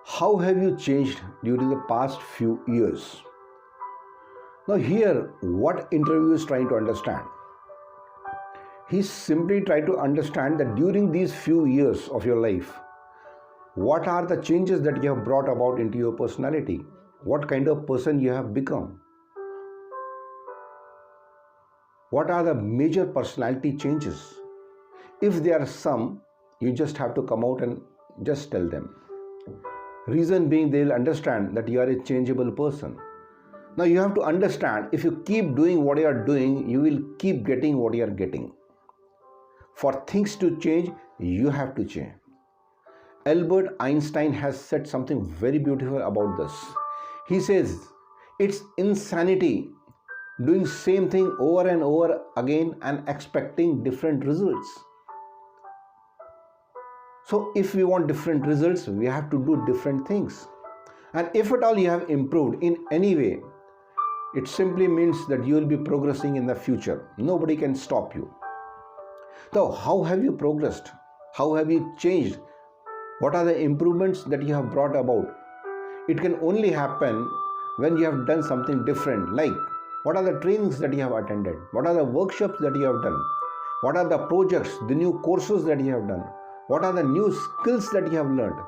How have you changed during the past few years? Now, here, what interview is trying to understand? He's simply trying to understand that during these few years of your life, what are the changes that you have brought about into your personality? What kind of person you have become? What are the major personality changes? If there are some, you just have to come out and just tell them. Reason being, they will understand that you are a changeable person. Now you have to understand, if you keep doing what you are doing, you will keep getting what you are getting. For things to change, you have to change. Albert Einstein has said something very beautiful about this. He says, it's insanity doing same thing over and over again and expecting different results. So if we want different results, we have to do different things. And if at all you have improved in any way, it simply means that you will be progressing in the future. Nobody can stop you. So how have you progressed? How have you changed? What are the improvements that you have brought about? It can only happen when you have done something different, like what are the trainings that you have attended? What are the workshops that you have done? What are the projects, the new courses that you have done? What are the new skills that you have learned?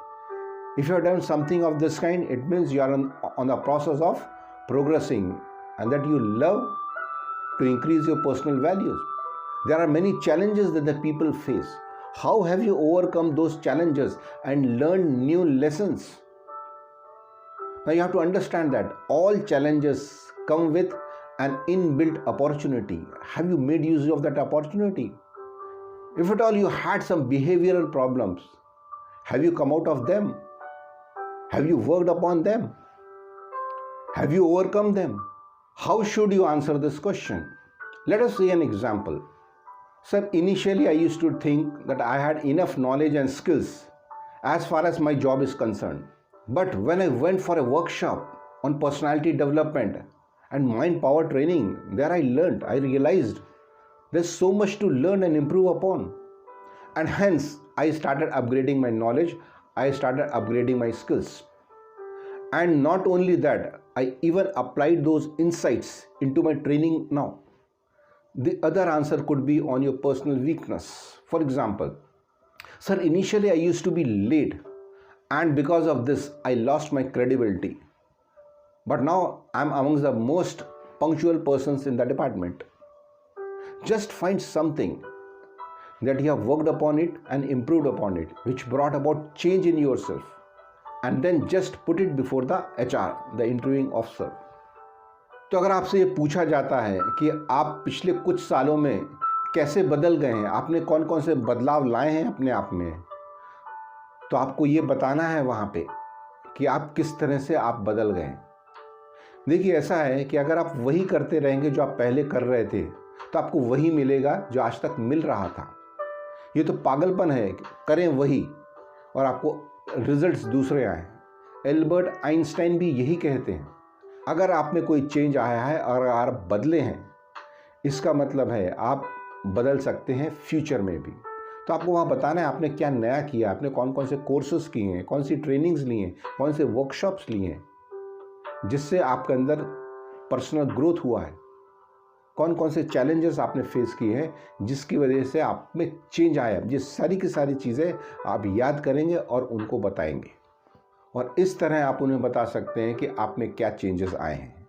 If you have done something of this kind, it means you are on the process of progressing and that you love to increase your personal values. There are many challenges that the people face. How have you overcome those challenges and learned new lessons? Now you have to understand that all challenges come with an inbuilt opportunity. Have you made use of that opportunity? If at all you had some behavioral problems, have you come out of them? Have you worked upon them? Have you overcome them? How should you answer this question? Let us see an example. Sir, initially I used to think that I had enough knowledge and skills as far as my job is concerned. But when I went for a workshop on personality development and mind power training, there I realized there's so much to learn and improve upon. And hence, I started upgrading my knowledge, I started upgrading my skills. And not only that, I even applied those insights into my training now. The other answer could be on your personal weakness. For example, sir, initially I used to be late, and because of this, I lost my credibility. But now I'm amongst the most punctual persons in the department. Just find something that you have worked upon it and improved upon it, which brought about change in yourself, and then just put it before the HR, the interviewing officer. तो अगर आपसे ये पूछा जाता है कि आप पिछले कुछ सालों में कैसे बदल गए हैं, आपने कौन कौन से बदलाव लाए हैं अपने आप में, तो आपको ये बताना है वहाँ पे कि आप किस तरह से आप बदल गए। देखिए, ऐसा है कि अगर आप वही करते रहेंगे जो आप पहले कर रहे थे, तो आपको वही मिलेगा जो आज तक मिल रहा था। ये तो पागलपन है, करें वही और आपको रिजल्ट्स दूसरे आए। एल्बर्ट आइंस्टाइन भी यही कहते हैं, अगर आप में कोई चेंज आया है और आप बदले हैं, इसका मतलब है आप बदल सकते हैं फ्यूचर में भी। तो आपको वहाँ बताना है आपने क्या नया किया, आपने कौन कौन से कोर्सेज किए हैं, कौन सी ट्रेनिंग्स ली हैं, कौन से वर्कशॉप्स लिए हैं, जिससे आपके अंदर पर्सनल ग्रोथ हुआ है, कौन कौन से चैलेंजेस आपने फेस किए हैं जिसकी वजह से आप में चेंज आया। ये सारी की सारी चीज़ें आप याद करेंगे और उनको बताएंगे, और इस तरह आप उन्हें बता सकते हैं कि आप में क्या चेंजेस आए हैं।